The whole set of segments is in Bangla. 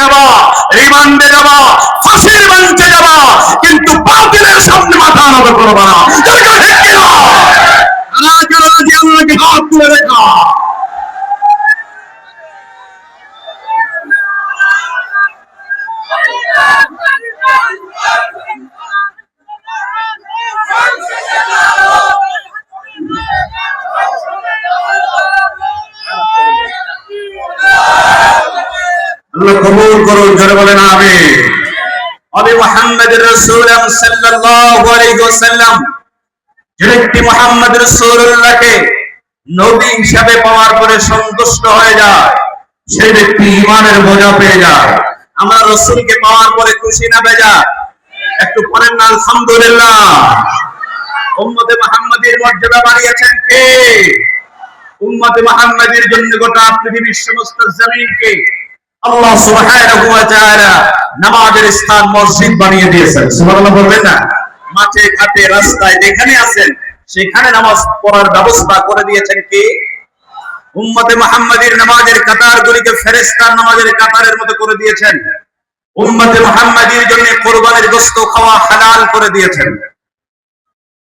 যাবা, রিমান্ডে যাবা, ফাঁসির মঞ্চে যাবা, কিন্তু বাতিলের সামনে মাথা নত করবা না। আল্লাহকে হাত তুলে দেখা। আল্লাহ কবুল করুন, জোরে বলেন আমিন। নবী মুহাম্মদ রাসূলুল্লাহ সাল্লাল্লাহু আলাইহি ওয়াসাল্লাম যে ব্যক্তি মুহাম্মদ রাসূলুল্লাহকে নবী হিসাবে পাওয়ার পরে সন্তুষ্ট হয়ে যায়, সেই ব্যক্তি ঈমানের বোঝা পেয়ে যায়। আমরা রাসূলকে পাওয়ার পরে খুশি না বেজার? একটু পড়েন না আলহামদুলিল্লাহ। উম্মতে মুহাম্মাদীর মর্যাদা বাড়িয়েছেন কে? উম্মতে মুহাম্মাদীর জন্য গোটা পৃথিবীর সমস্ত জমিনকে আল্লাহ সুবহানাহু ওয়া তাআলা নামাজের স্থান মসজিদ বানিয়ে দিয়েছেন। সুবহানাল্লাহ বলবেন না? মাঠে ঘাটে রাস্তায় যেখানে আছেন সেখানে নামাজ পড়ার ব্যবস্থা করে দিয়েছেন কে? উম্মতে মুহাম্মাদীর নামাজের কাতারগুলিকে ফেরেশতার নামাজের কাতারের মতো করে দিয়েছেন। উম্মতে মুহাম্মাদীর জন্য কুরবানির গোশত খাওয়া হালাল করে দিয়েছেন।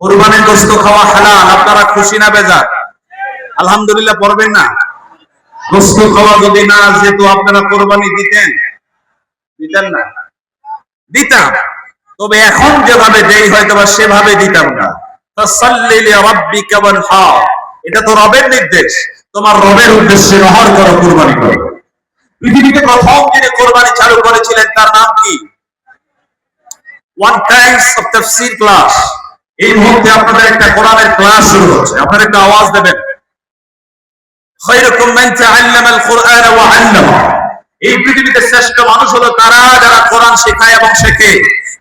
কুরবানির গোশত খাওয়া হালাল। আপনারা খুশি না বেজার? আলহামদুলিল্লাহ পড়বেন না? গোশত খাওয়া যদি না যেত আপনারা কুরবানি দিতেন? দিতেন না? দিতাম, তবে এখন যেভাবে দেই হয়তো বা সেভাবে দিতাম না। ফাসাল্লি লিরাব্বিকা ওয়ানহার, এটা তো রবের নির্দেশ। তোমার রবের উদ্দেশ্যে নহর করো, কুরবানি করো। পৃথিবীতে প্রথম যিনি কুরবানি চালু করেছিলেন তার নাম কি? One Times of Tafsir class. এই মুহূর্তে আপনাদের একটা কোরআনের ক্লাস শুরু হচ্ছে, আপনারা একটা আওয়াজ দেবেন। খায়রুকুম মান তাআল্লামাল কুরআন ওয়া আল্লামা। এই পৃথিবীতে শ্রেষ্ঠ মানুষ হলো তারা যারা কোরআন শেখায় এবং শেখে।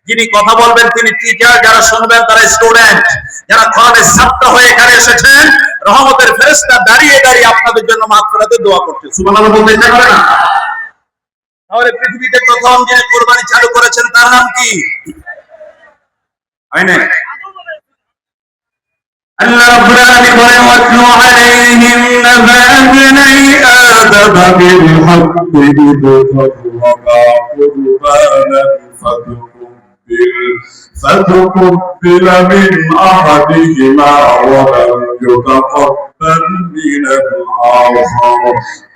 যিনি কথা বলবেন তিনি টিচার, যারা শুনবেন তারা স্টুডেন্ট। যারা কোরআনের ছাত্র হয়ে এখানে এসেছেন, রহমতের ফেরেশতা দাঁড়িয়ে দাঁড়িয়ে আপনাদের জন্য মাগফিরাতের দোয়া করছে। সুবহানাল্লাহ বলতে ইচ্ছা করে না? তাহলে পৃথিবীতে প্রথম যিনি কুরবানি চালু করেছেন তার নাম কি? হয় না? আল্লাহ রাব্বুল আলামিন বলেন ওয়াতলু আলাইহিম নাবা ইবনাই আদম বিল হাক্কি ইদ ফাররাকা কুরবানান فتقبل من أحدهما ولم يتقبل من الآخر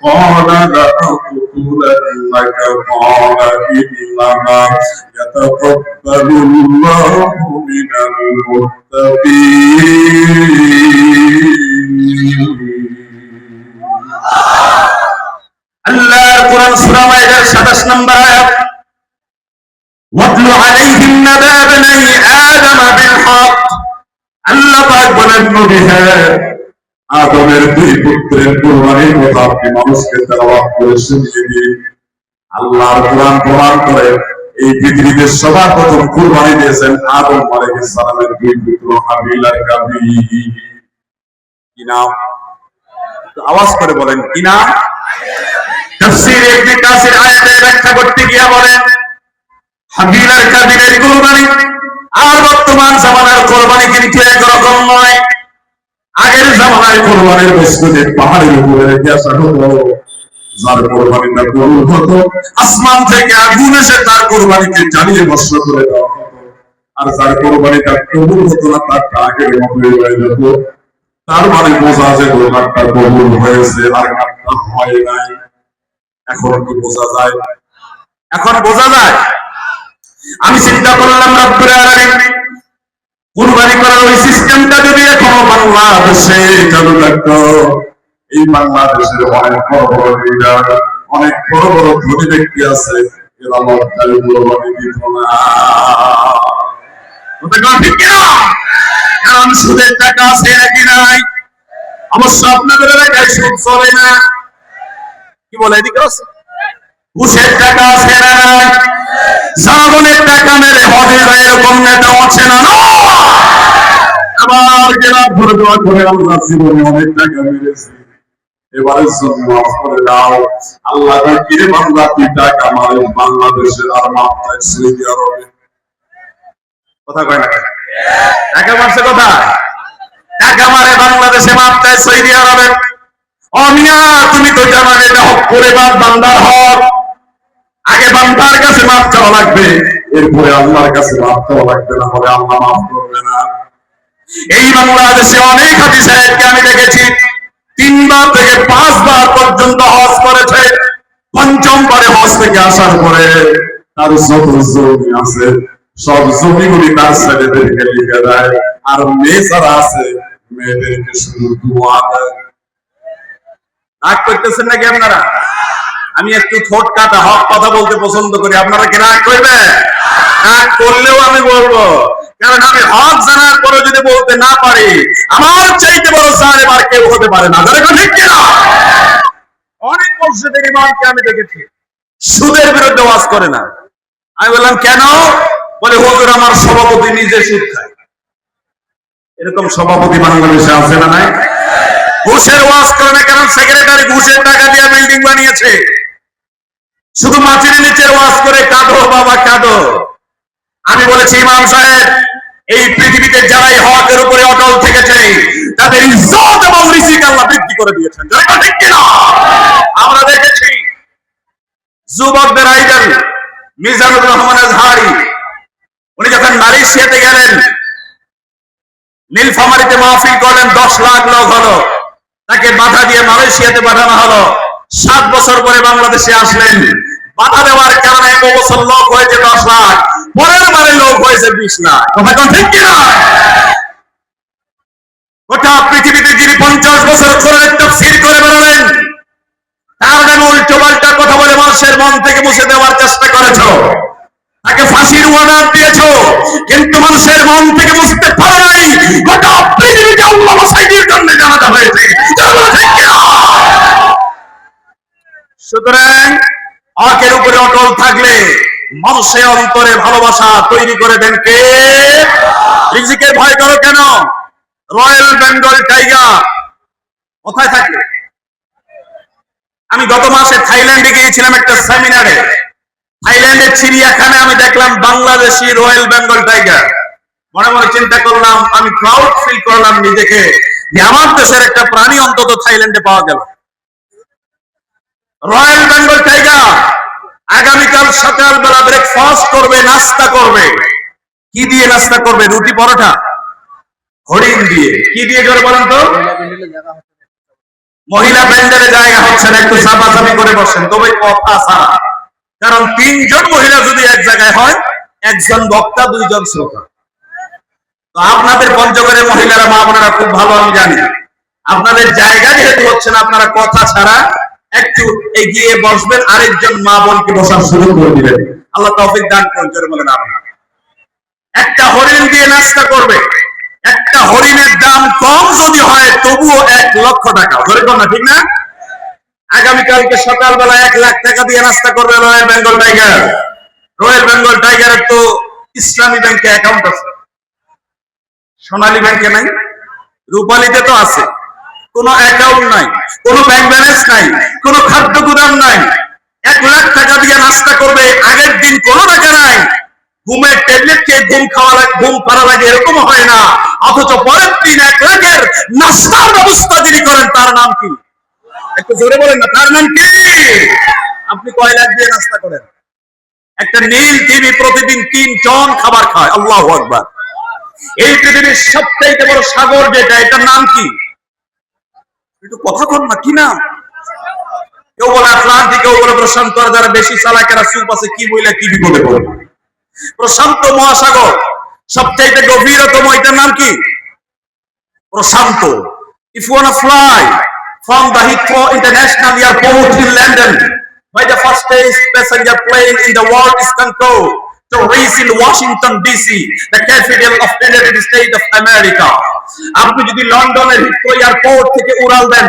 قال لأقتلنك قال إنما يتقبل الله من المتقين। الله القرآن سورة মাইদার 27 নম্বর আয়াত। ওয়াতলু আলাইহিম নাবা ইবনাই আদম বিল হক। আল্লাহ পাক বলেন নবী হে, আদমের দুই পুত্রের কুরবানির কথা আপনি মানুষকে তেলাওয়াত করে শুনিয়ে দিন। আল্লাহর কোরআন প্রমাণ করে এই পৃথিবীতে সবার প্রথম কুরবানি দিয়েছেন আদম আলাইহিস সালামের দুই পুত্র হাবিল আর কাবিল। কি নাম? আওয়াজ করে বলেন কি নাম? তাফসীর ইবনে কাসির আয়াতের ব্যাখ্যা করতে গিয়ে বলেন হাবিল আর কাবিলের কুরবানি আর বর্তমান জামানার কুরবানি কিন্তু একরকম নয়। আগের জামানায় কুরবানির বস্তুতে পাহাড়ের উপরে রেখে আসা হতো, যার কুরবানিটা কবুল হতো আসমান থেকে আগুন এসে তার কুরবানিকে জ্বালিয়ে ভস্ম করে দেওয়া হতো। আর যার কুরবানিটা কবুল হতো না তার আগের মতোই হয়ে যেত। তার মানে বোঝা যে কাঠটা কবুল হয়েছে আর কাঠটা হয় নাই। এখন কি বোঝা যায়? এখন বোঝা যায়। আমি চিন্তা করলাম রব্বুল আলামিন কুরবানি করার ওই সিস্টেমটা যদি এখনো বাংলাদেশে চালু থাকতো, এই বাংলাদেশের অনেক বড় বড় লিডার, অনেক বড় বড় ধনী ব্যক্তি আছে, এরা লজ্জায় কুরবানি দিত না। ঠিক কিনা? কারণ সুদের টাকা আছে নাকি নাই? অবশ্য আপনাদের এলাকায় সুদ চলে না। কি বলে এদিকে আছে? ঘুষের টাকা আছে না নাই? শ্রাবণের টাকা মেরে হজে যায় এরকম নেতা আছে না? আবার গেলাম ধরে দেওয়া করে আমরা জীবনে অনেক টাকা মেরেছি, এবারের জন্য মাফ করে দাও। আল্লাহ কিরে বাংলা তুই টাকা মারে বাংলাদেশের আর মাফ চাই সৌদি আরবে। কথা কয় না? টাকা মারছে কোথায়? টাকা মারে বাংলাদেশে, মাফ চাই সৌদি আরবে। অমিয়া তুমি তো জানো এটা হক করে বাদ বান্দার হক। আগে বান্দার কাছে মাফ চাওয়া লাগবে, এরপরে আল্লাহর কাছে মাফ চাওয়া লাগবে, না হলে আল্লাহ মাফ করবে না। এই বাংলাদেশে অনেক হাজী সাহেবকে আমি দেখেছি 3 বার থেকে 5 বার পর্যন্ত হজ করেছে। 5ম বারে হজ থেকে আসার পরে তার যত জমি আছে সব জমিগুলি তার ছেলেদেরকে লিখে দেয়, আর মেয়ে যারা আছে মেয়েদেরকে শুধু দোয়া দেয়। রাগ করতেছেন নাকি আপনারা? আমি একটু ঠোঁট কাটা হক কথা বলতে পছন্দ করি, আপনারা কি রাগ করবেন? রাগ করলেও আমি বলবো, কারণ আমি হক জানার পরে যদি বলতে না পারি, আমার চাইতে বড় জালেম আর কেউ হতে পারে না। ঠিক কিনা? অনেক মসজিদের ইমামকে আমি দেখেছি সুদের বিরুদ্ধে ওয়াজ করে না। আমি বললাম কেন? বলে হুজুর আমার সভাপতি নিজে সুদ খায়। এরকম সভাপতি বাংলাদেশে আছে না নাই? ঘুষের ওয়াজ করে না, কারণ সেক্রেটারি ঘুষের টাকা দিয়ে বিল্ডিং বানিয়েছে। শুধু মাটির নিচের ওয়াজ করে কাঁদো বাবা কাঁদো। আমি বলেছি ইমাম সাহেব, এই পৃথিবীতে যারাই হকের উপরে অটল থেকেছে তাদের ইজ্জত এবং রিজিক আল্লাহ বৃদ্ধি করে দিয়েছেন। ঠিক কিনা? আমরা দেখেছি যুবকদের আইডল মিজানুর রহমান আজহারি, উনি যখন মালয়েশিয়াতে গেলেন, নীলফামারীতে মাহফিল করলেন, 10 লাখ লোক হলো, তাকে বাধা দিয়ে মালয়েশিয়াতে পাঠানো হলো। 7 বছর পরে বাংলাদেশে আসলেন, বাধা দেওয়ার কারণে 1 বছর লোক হয়েছে 10 লাখ, পরের বারে লোক হয়েছে 20 লাখ। কথা ঠিক কিনা? গোটা পৃথিবীতে যিনি 50 বছর কোরআনের তাফসীর করে বেরোলেন, তার নামে উল্টো পাল্টা কথা বলে মানুষের মন থেকে মুছে দেওয়ার চেষ্টা করেছ, তাকে ফাঁসির ওয়ার্ডার দিয়েছ, কিন্তু মানুষের মন থেকে মুছতে পারো নাই। গোটা পৃথিবীতে আল্লাহ মাসাইদের জন্য জানাজা হয়েছে। সুতরাং হকের উপরে অটল থাকলে মানুষের অন্তরে ভালোবাসা তৈরি করে দেন কে? রিজিকের ভয় করো কেন? রয়্যাল বেঙ্গল টাইগার কোথায় থাকে? আমি গত মাসে থাইল্যান্ডে গিয়েছিলাম একটা সেমিনারে। থাইল্যান্ডের চিড়িয়াখানায় আমি দেখলাম বাংলাদেশি রয়্যাল বেঙ্গল টাইগার। মনে মনে চিন্তা করলাম, আমি প্রাউড ফিল করলাম নিজেকে যে আমার দেশের একটা প্রাণী অন্তত থাইল্যান্ডে পাওয়া গেল। রয়্যাল বেঙ্গল টাইগার আগামীকাল সকালবেলা ব্রেকফাস্ট করবে, নাস্তা করবে। কি দিয়ে নাস্তা করবে? রুটি পরোটা? হরিণ দিয়ে। কি দিয়ে করে বলেন তো? মহিলা ব্যান্ডেলে জায়গা হচ্ছে না, একটু চাপাচাপি করে বসেন, তবে কথা ছাড়া। কারণ 3 জন মহিলা যদি এক জায়গায় হয়, 1 জন বক্তা 2 জন শ্রোতা। তো আপনাদের পঞ্চগড়ের মহিলারা মা বোনেরা খুব ভালো আমি জানি, আপনাদের জায়গা যেহেতু হচ্ছে না, আপনারা কথা ছাড়া একটু এগিয়ে বসবেন, আরেকজন মা বোনকে বসার সুযোগ করে দিবেন। আল্লাহ তৌফিক দান করুন। জোরে বলেন আমিন। একটা হরিণ দিয়ে নাস্তা করবে। একটা হরিণের দাম কম যদি হয় তবুও 1 লক্ষ টাকা। ধরে কোন না? ঠিক না? আগামীকালকে সকালবেলা 1 লাখ টাকা দিয়ে নাস্তা করবে royal Bengal tiger. Royal Bengal টাইগারের তো ইসলামী ব্যাংকে অ্যাকাউন্ট আছে, সোনালী ব্যাংকে নাই, রূপালীতে তো আছে। কোনো অ্যাকাউন্ট নাই, কোনো ব্যাংক ব্যালেন্স নাই, কোনো খাদ্য গুদাম নাই। 1 লাখ টাকা দিয়ে নাস্তা করবে, আগের দিন কোনো টাকা নাই, ঘুমের ট্যাবলেট খেয়ে ঘুম পারা লাগে এরকম হয় না, অথচ পরের দিন 1 লাখের নাস্তার ব্যবস্থা যিনি করেন তার নাম কি? একটু জোরে বলেন না, তার নাম কি? আপনি কয় লাখ দিয়ে নাস্তা করেন? একটা নীল টিভি প্রতিদিন 3 টন খাবার খায়। আল্লাহু আকবার। এই পৃথিবীর সবচেয়ে বড় সাগর যেটা, এটার নাম কি? একটু কথা কন না, কি নাম? কেউ বলে আটলান্টিক, কেউ বলে প্রশান্ত। আর যারা বেশি চালাকেরা চুপ আছে, কি বইলে কি বিপদে পড়বে। প্রশান্ত মহাসাগর সবচেয়ে গভীরতম, এটার নাম কি? প্রশান্ত। If you want to fly from the Heathrow International Airport in London by the fastest passenger plane in the world is controlled to reach in Washington DC, the capital of the United States of America. আপনি যদি লন্ডনের হিথ্রো এয়ারপোর্ট থেকে উড়াল দেন,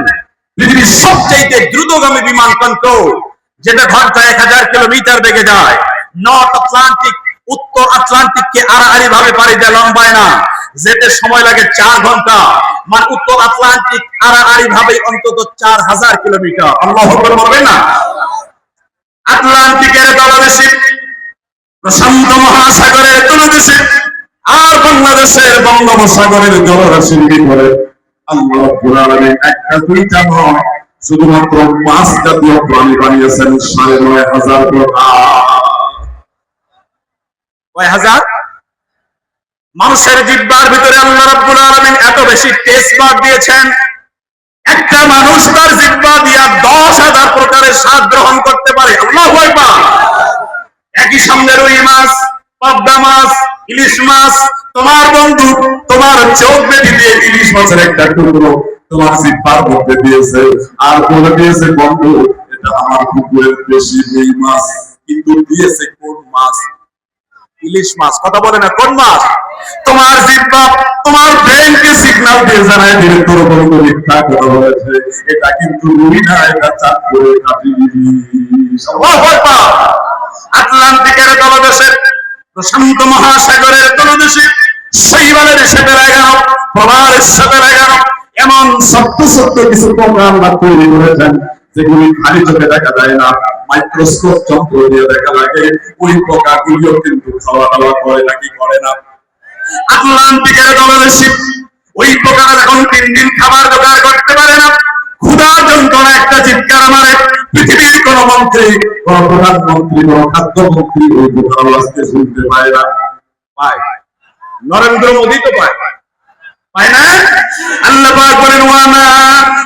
পৃথিবীর সবচেয়ে দ্রুতগামী বিমান কন্ট্রোল, যেটা ঘন্টায় 1000 কিলোমিটার বেগে যায়, নর্থ আটলান্টিক, উত্তর আটলান্টিককে আড়াআড়ি ভাবে পাড়ি দেয়, লম্বায় না, যেতে সময় লাগে 4 ঘন্টা। মানে উত্তর আটলান্টিক আড়াআড়ি ভাবে অন্তত 4000 কিলোমিটার। আল্লাহু আকবার বলবেন না? আটলান্টিকের তলদেশে, প্রশান্ত মহাসাগরের তলদেশে, আর বাংলাদেশের বঙ্গোপসাগরের জলরাশির ভিতরে আল্লাহ রাব্বুল আলামিন 1টা 2টা নয়, শুধুমাত্র 5 জাতীয় প্রাণী বানিয়েছেন 9500 প্রকার। কয় হাজার? মানুষের জিহ্বার ভিতরে আল্লাহ রাব্বুল আলামিন এত বেশি টেস্ট বার দিয়েছেন, একটা মানুষ তার জিহ্বা দিয়া 10,000 প্রকারের স্বাদ গ্রহণ করতে পারে। আল্লাহু আকবার। একই সামনে রুই মাছ, পাবদা মাছ, ইলিশ মাছ, তোমার বন্ধু তোমার চোখ বেঁধে দিয়ে ইলিশ মাছের একটা টুকরো তোমার জিহ্বার মধ্যে দিয়েছে, আর বলে দিয়েছে বন্ধু এটা আমার পুকুরের বেশি রুই মাছ, কিন্তু দিয়েছে কোন মাছ? ইলিশ মাছ। কথা বলে না, কোন মাছ? তোমার জিহ্বা তোমার ব্রেনকে সিগন্যাল দিয়ে জানায় দিলে তোর বন্ধু মিথ্যা কথা বলেছে, এটা কিন্তু রুই না, এটা চাপ করে কাটি। আল্লাহু আকবার। আটলান্টিকের তলদেশে, প্রশান্ত মহাসাগরের তলদেশে, শৈবালের সাথে লাগানো, প্রবালের সাথে লাগানো এমন সত্য সত্য কিছু পোকা আল্লাহ তৈরি করেছেন যেগুলি খালি চোখে দেখা যায় না, মাইক্রোস্কোপ যন্ত্র দিয়ে দেখা লাগে। ওই পোকাগুলিও কিন্তু খাওয়া দাওয়া করে নাকি করে না? আটলান্টিকের তলদেশে ওই পোকারা যখন 3 দিন খাবার জোগাড় করতে পারে না, ক্ষুধার যন্ত্রণা একটা চিৎকার মারে, পৃথিবীর কোন মন্ত্রী, কোন প্রধানমন্ত্রী, কোন খাদ্যমন্ত্রী ওই পোকার আওয়াজকে শুনতে পায় না। পায় নরেন্দ্র মোদী তো পায়, পায় না? আল্লাহ পাক বলেন ওয়ামা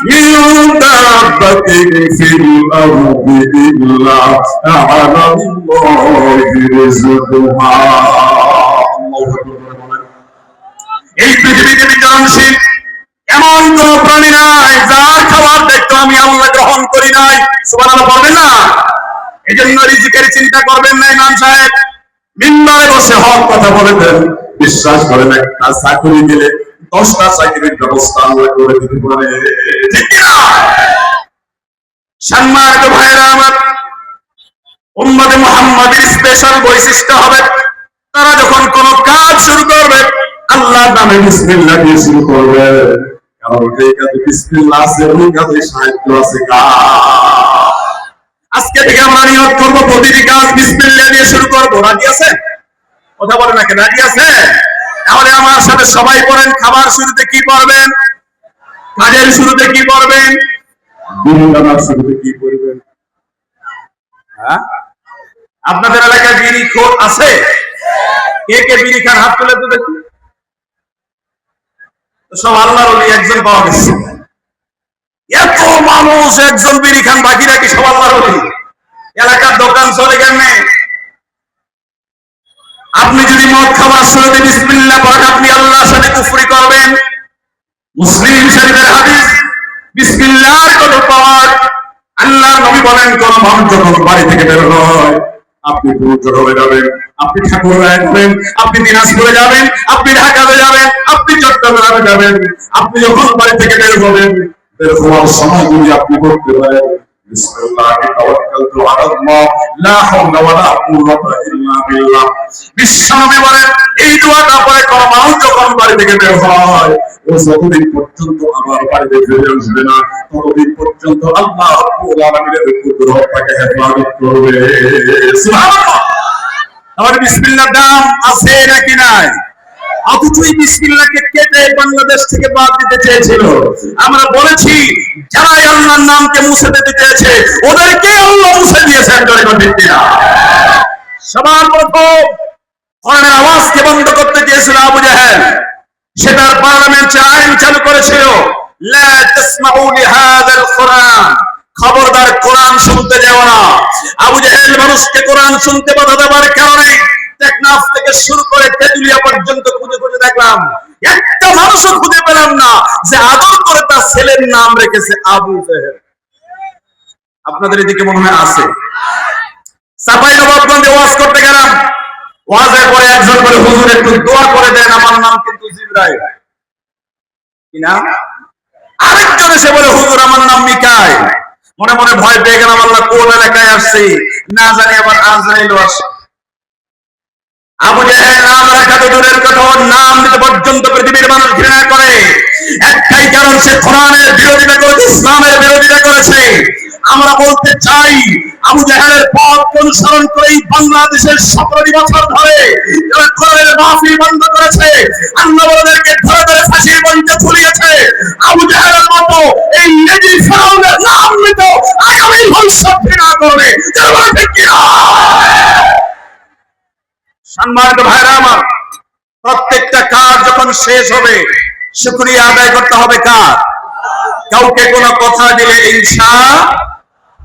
মিন দাব্বাতিন ফিল আরদি ইল্লা আলাল্লাহি রিজকুহা। এই পৃথিবীতে বিচরণশীল এমন কোন প্রাণী নাই যার খাবার দায়িত্ব আমি আল্লাহ গ্রহণ করি নাই। সুবহানাল্লাহ বলবেন না? এই জন্য রিজিকের চিন্তা করবেন না। ইমাম সাহেব মিম্বরে বসে হক কথা বলেছেন, বিশ্বাস করেন একটা চাকরি গেলে 10টা চাকরির ব্যবস্থা আল্লাহ করে দিতে পারে, ঠিক না? সম্মানিত ভাইরা আমার, উম্মতে মুহাম্মাদের স্পেশাল বৈশিষ্ট্য হবে তারা যখন কোন কাজ শুরু করবে আল্লাহর নামে বিসমিল্লাহ দিয়ে শুরু করবে, কারণ এই কাজে বিসমিল্লাহ আছে, ওই কাজে সাহায্য আছে। আজকে থেকে আমরা নিয়ত করব প্রতিটি কাজ বিসমিল্লাহ দিয়ে শুরু করব। রাজি আছেন? কথা বলেন না কেন? রাজি আছেন? তাহলে আমার সাথে সবাই বলেন, খাবার শুরুতে কি করবেন? কাজের শুরুতে কি করবেন? বিড়ি শুরুতে কি করবেন? হ্যাঁ, আপনাদের এলাকায় বিড়ি খোর আছে? কে কে বিড়ি খান হাত তুলে তো দেখি। সব আল্লাহর ওলি একজন পাওয়া গেছে। এত মানুষ একজন বিড়ি খান, বাকিরা কি সব আল্লাহর ওলি? এলাকার দোকান চলে গেলে আপনি যদি মদ খাবার শুরুতে বিসমিল্লাহ পড়েন আপনি আল্লাহর সাথে কুফরি করবেন। মুসলিম শরীফের হাদিস, বিসমিল্লাহর কত পাওয়ার। আল্লাহর নবী বলেন কোন মানুষ যখন বাড়ি থেকে বের হয়, আপনি পবিত্র হয়ে যাবেন, আপনি ঠাকুরগাঁয়ে যাবেন, আপনি দিনাজপুরে যাবেন, আপনি ঢাকাতে যাবেন, আপনি চট্টগ্রামে যাবেন, আপনি যখন বাড়ি থেকে বের হবেন, বের হওয়ার সময়গুলি আপনি করতে পারেন বিসমিল্লাহি তাওয়াক্কালতু আলাল্লাহ লা হাওলা ওয়ালা কুওয়াতা ইল্লা বিল্লাহ। বিশ্বনবী বলেন এই দোয়াটা পড়ে কোন মানুষ যখন বাড়ি থেকে বের হয় ও যতদিন পর্যন্ত আমার বাড়িতে ফিরে আসবে না ততদিন পর্যন্ত আল্লাহ রাব্বুল আলামিনের কুদরত তাকে হেফাজত করবে। সুবহানাল্লাহ। তাহলে বিসমিল্লাহর দাম আছে নাকি নাই? অথচ এই বিসমিল্লাহকে কেটে বাংলাদেশ থেকে বাদ দিতে চেয়েছিল। আমরা বলেছি যারা আল্লাহর নামকে মুছে দিতে চেয়েছে ওদেরকে আল্লাহ মুছে দিয়েছেন। সবার প্রথম কোরআনের আওয়াজকে বন্ধ করতে চেয়েছিল আবু জাহেল, সেটার পার্লামেন্টে আইন চালু করেছিল লা তাসমাউ লিহাযাল কোরআন, খবরদার কোরআন শুনতে যেও না। আবু জাহেল মানুষকে কোরআন শুনতে বাধা দেওয়ার কারণে টেকনাফ থেকে শুরু করে তেতুলিয়া পর্যন্ত খুঁজে খুঁজে দেখলাম, একটা মানুষও খুঁজে পেলাম না যে আদর করে তার ছেলের নাম রেখেছে আবু জাহেল। আপনাদের এদিকে মনে হয় আছে? চাঁপাইনবাবগঞ্জে ওয়াজ করতে গেলাম, ওয়াজের পরে একজন বলে হুজুর একটু দোয়া করে দেন, আমার নাম কিন্তু জিবরাইল। কি নাম? আরেকজন এসে বলে হুজুর আমার নাম মিকাইল। মনে মনে ভয় পেয়ে গেলাম, আল্লাহ কোন এলাকায় আসছি না জানি আবার আজরাইল আসে। আবু জাহেল নাম রাখা তো দূরের কথা, নাম দিতে পর্যন্ত পৃথিবীর মানুষ ঘৃণা করে। একটাই কারণ, সে কোরআনের বিরোধিতা করেছে, ইসলামের বিরোধিতা করেছে। আমরা বলতে চাই আবু জাহেলের পথ অনুসরণ করেই বাংলাদেশের 17 বছর ধরে যারা কোরআনের মাহফিল বন্ধ করেছে, আল্লাহ ওদেরকে ধরে ধরে ফাঁসির মঞ্চে ঝুলিয়েছে। আবু জাহেলের মতো এই নেজি ফেরাউনের নাম নিত আগামী ভবিষ্যৎ ঘৃণা করবে। ঠিক কি না? সম্মানিত ভাইরা আমার, প্রত্যেকটা কাজ যখন শেষ হবে শুকরিয়া আদায় করতে হবে কার? কাউকে কোনো কথা দিলে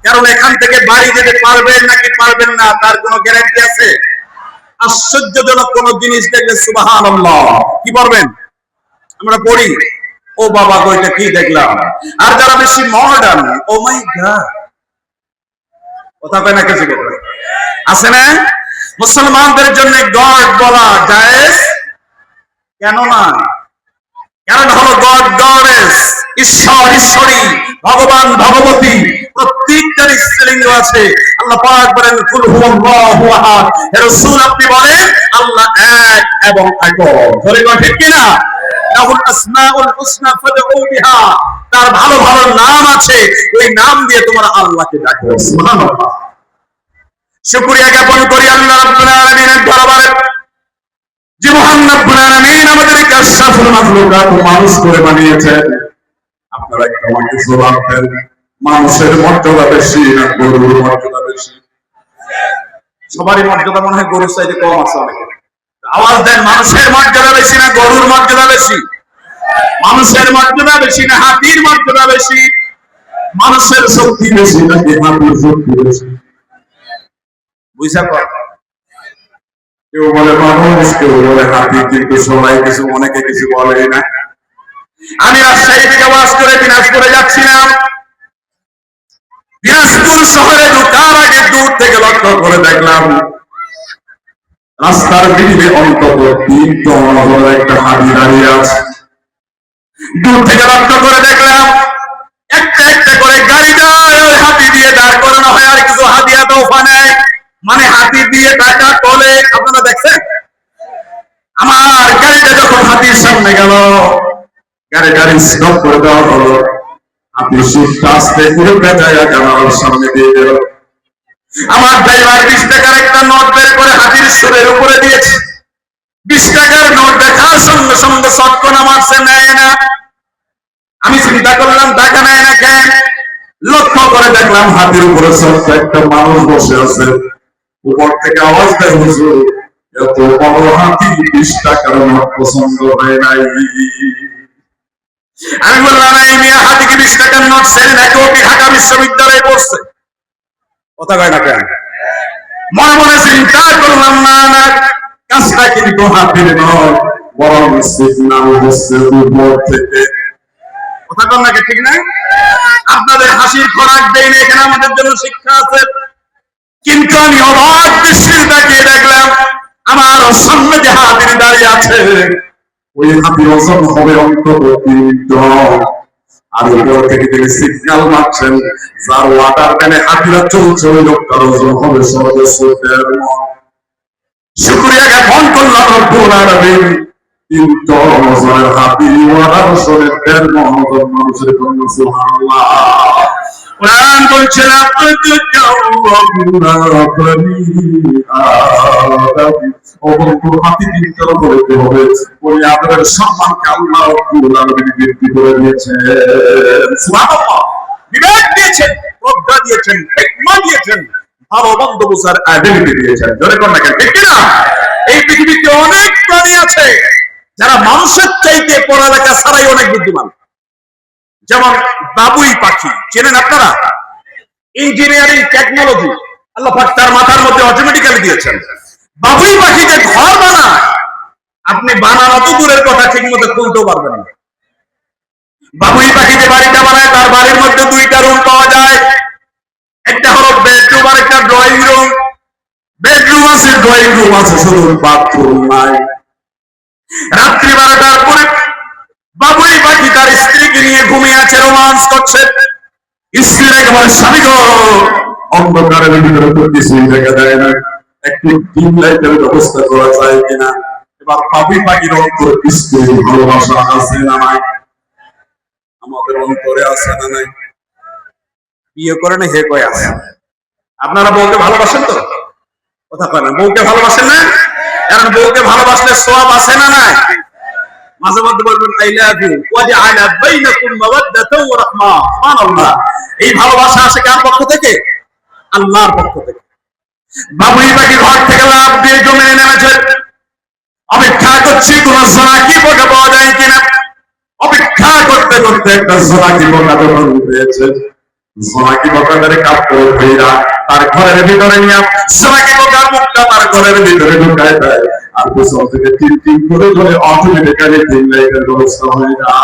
কারণ এখান থেকে বাড়ি যেতে পারবেন নাকি পারবেন না তার কোনো গ্যারান্টি আছে? আশ্চর্যজনক কোন জিনিস দেখলে সুবহানাল্লাহ কি বলবেন? আমরা পড়ি ও বাবা গইটা কি দেখলাম। আর যারা বেশি মডার্ন, ও মাই গড, কথা কয় না কিছু আছে না? মুসলমানদের জন্য গড বলা জায়েজ কেন না? কারণ হলো গড গডেস, ঈশ্বর ঈশ্বরী, ভগবান ভগবতী, প্রত্যেকটার স্ত্রীলিঙ্গ আছে। আল্লাহ পাক বলেন কুল হুয়াল্লাহু আহাদ, হে রাসূল আপনি বলেন আল্লাহ এক এবং একক। ধরে গো ঠিক কি না? লাহুল আসমাউল হুসনা ফাদউ বিহা, তার ভালো ভালো নাম আছে, ওই নাম দিয়ে তোমরা আল্লাহকে ডাকো। সুবহানাল্লাহ। শুকরিয়া জ্ঞাপন করি আল্লাহ রাব্বুল আলামিনের দরবারে যে মহান রব্বুল আলামিন আমাদেরকে আশরাফুল মাখলুকাত মানুষ করে বানিয়েছেন। আপনারা একটু আমাকে জবাব দেন, মানুষের মর্যাদা বেশি না গরুর মর্যাদা বেশি? সবারই মর্যাদা মনে হয় গরুর চাইতে কম আছে অনেকে। আওয়াজ দেন, মানুষের মর্যাদা বেশি না গরুর মর্যাদা বেশি? মানুষের মর্যাদা বেশি না হাতির মর্যাদা বেশি? মানুষের শক্তি বেশি নাকি হাতির শক্তি বেশি? বুঝা কর। কেউ বলে মানুষ, কেউ বলে হাতি, কিন্তু সবাই কিছু অনেকে কিছু বলে না। আমি রাজশাহী থেকে ওয়াজ করে দিনাজপুরে যাচ্ছিলাম। দিনাজপুর শহরে ঢোকার আগে দূর থেকে লক্ষ্য করে দেখলাম রাস্তার বিধে অন্তত 3 টন একটা হাতি দাঁড়িয়ে আছে। দূর থেকে লক্ষ্য করে দেখলাম একটা একটা করে গাড়ি যায়, ওই হাতি দিয়ে দাঁড় করানো হয়, আর কিছু হাতিয়া তোফা নেয়, মানে হাতি দিয়ে টাকা তোলে। আপনারা দেখছেন? আমার গাড়িটা যখন হাতির সামনে গেল, গাড়ি স্টপ করে দেওয়া হলো। হাতি সিটটা আস্তে করে পেঁচাইয়া জানালার সামনে দিয়ে গেল। আমার ড্রাইভার 20 টাকার একটা নোট বের করে হাতির সুরের উপরে দিয়েছে। 20 টাকার নোট দেখার সঙ্গে সঙ্গে সটকনা মারছে, নেয় না। আমি চিন্তা করলাম টাকা নেয় না কেন? লক্ষ্য করে দেখলাম হাতির উপরে ছোট্ট একটা মানুষ বসে আছে। উপর থেকে আওয়াজ দেয়, হুজুর এত বড় হাতি 20 টাকার নোট পছন্দ হয় নাই। আমি বললাম এই মেয়ে হাতিকে 20 টাকার নোট ছেড়ে নাকি ওকে ঢাকা বিশ্ববিদ্যালয়ে পড়ছে? কথা কয় না কেন? মনে মনে চিন্তা করলাম না না, কাজটা কিন্তু হাতির নয়, বরং সিগন্যাল হচ্ছে উপর থেকে। কথা কন নাকি ঠিক না? আপনাদের হাসির খোরাক দেয় না, এখানে আমাদের জন্য শিক্ষা আছে। কিন্তু আমি অবাক দৃষ্টিতে তাকিয়ে দেখলাম আমার সামনে যে হাতি দাঁড়িয়ে আছে, ওই হাতির ওজন হবে অন্তত 3 টন। আর উপর থেকে তিনি সিগন্যাল মারছেন, যার ওয়াটার ক্যানে হাতিরা চলছে, ওই লোকটার ওজন হবে সর্বোচ্চ 1.5 মণ। শুকরিয়া জ্ঞাপন করলাম রব্বুল আলামিন, 3 টন ওজনের হাতি ওয়াটার ওজনের 1.5 মণ ওজন মানুষের জন্য। সুবহানাল্লাহ। কোরআন বলছে সম্মানকে আল্লাহ বৃদ্ধি করে দিয়েছেন, বিবেক দিয়েছেন, প্রজ্ঞা দিয়েছেন, হিকমা দিয়েছেন, ভালো মন্দ বোঝার অ্যাবিলিটি দিয়েছেন। জোরে কোন না কেন ঠিক না? এই পৃথিবীতে অনেক প্রাণী আছে যারা মানুষের চাইতে পড়ালেখা ছাড়াই অনেক বুদ্ধিমান। যেমন বাবুই পাখি, চেনেন আপনারা? ইঞ্জিনিয়ারিং টেকনোলজি আল্লাহ পাক তার মাথার মধ্যে অটোমেটিক্যালি দিয়েছেন। বাবুই পাখি যে ঘর বানায়, আপনি বানানো তো দূরের কথা, ঠিক মতো খুলতেও পারবেন না। বাবুই পাখি যে বাড়িটা বানায়, তার বাড়ির মধ্যে 2টা রুম পাওয়া যায়। একটা হলো বেডরুম আর একটা ড্রয়িং রুম। বেডরুম আছে, ড্রয়িং রুম আছে, শুধু বাথরুম নাই। রাত্রি 12টার পরে বাবুই পাখি তার স্ত্রীকে নিয়ে ঘুমিয়ে আছে, রোমান্স করছে। স্ত্রীর একেবারে স্বামী গো, অন্ধকারের ভিতরে তো কিছুই দেখা যায় না, একটু ডিম লাইটের ব্যবস্থা করা যায় কিনা। এবার বাবুই পাখির অন্তরে স্ত্রীর ভালোবাসা আছে না নাই? আমাদের অন্তরে আছে না নাই? বিয়ে করে না হে কয় আছে। আপনারা বউকে ভালোবাসেন তো? কথা কয় না, বউকে ভালোবাসেন না? কারণ বউকে ভালোবাসলে সওয়াব আছে না নাই? মাঝে মধ্যে বলবেন আই লাভ ইউ ওয়াজআলা বাইনাকুম মাওয়াদ্দাতাও ওয়া রাহমা। সুবহানাল্লাহ। এই ভালোবাসা আসে কার পক্ষ থেকে? আল্লাহর পক্ষ থেকে। বাবুই পাখি ঘর থেকে লাফ দিয়ে জমিনে নেমেছে। অপেক্ষা করছি কোন জোনাকি পোকা পাওয়া যায় কিনা। অপেক্ষা করতে করতে একটা জোনাকি পোকা যখন পেয়েছে, জোনাকি পোকাটারে কাপড় ধইরা তার ঘরের ভিতরে নিয়ে জোনাকি পোকার মুখটা তার ঘরের ভিতরে ঢুকায় দেয়, আর পেছন থেকে টিপ টিপ করে ধরে অটোমেটিক্যালি 3 লাইটের ব্যবস্থা হয়ে যায়।